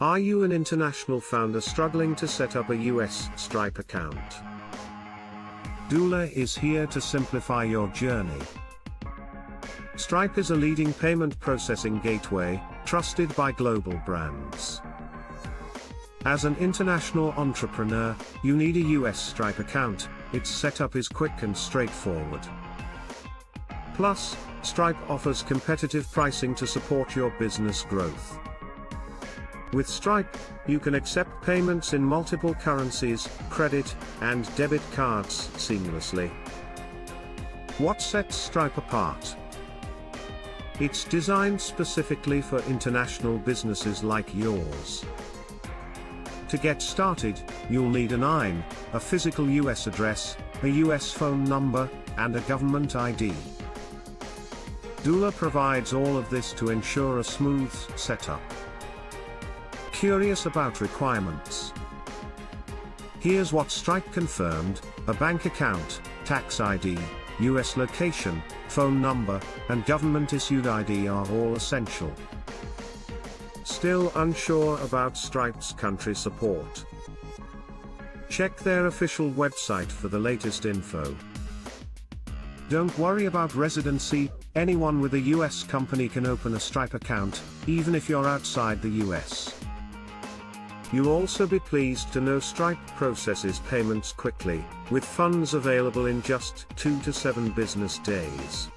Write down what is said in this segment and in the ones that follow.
Are you an international founder struggling to set up a US Stripe account? Doola is here to simplify your journey. Stripe is a leading payment processing gateway, trusted by global brands. As an international entrepreneur, you need a US Stripe account. Its setup is quick and straightforward. Plus, Stripe offers competitive pricing to support your business growth. With Stripe, you can accept payments in multiple currencies, credit, and debit cards seamlessly. What sets Stripe apart? It's designed specifically for international businesses like yours. To get started, you'll need an EIN, a physical US address, a US phone number, and a government ID. Doola provides all of this to ensure a smooth setup. Curious about requirements? Here's what Stripe confirmed: a bank account, tax ID, US location, phone number, and government-issued ID are all essential. Still unsure about Stripe's country support? Check their official website for the latest info. Don't worry about residency. Anyone with a US company can open a Stripe account, even if you're outside the US. You'll also be pleased to know Stripe processes payments quickly, with funds available in just 2 to 7 business days.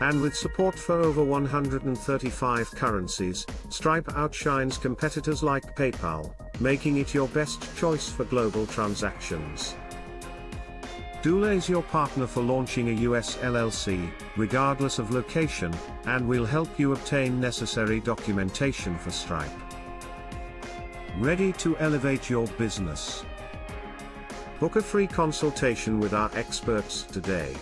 And with support for over 135 currencies, Stripe outshines competitors like PayPal, making it your best choice for global transactions. Doola is your partner for launching a US LLC, regardless of location, and we'll help you obtain necessary documentation for Stripe. Ready to elevate your business? Book a free consultation with our experts today.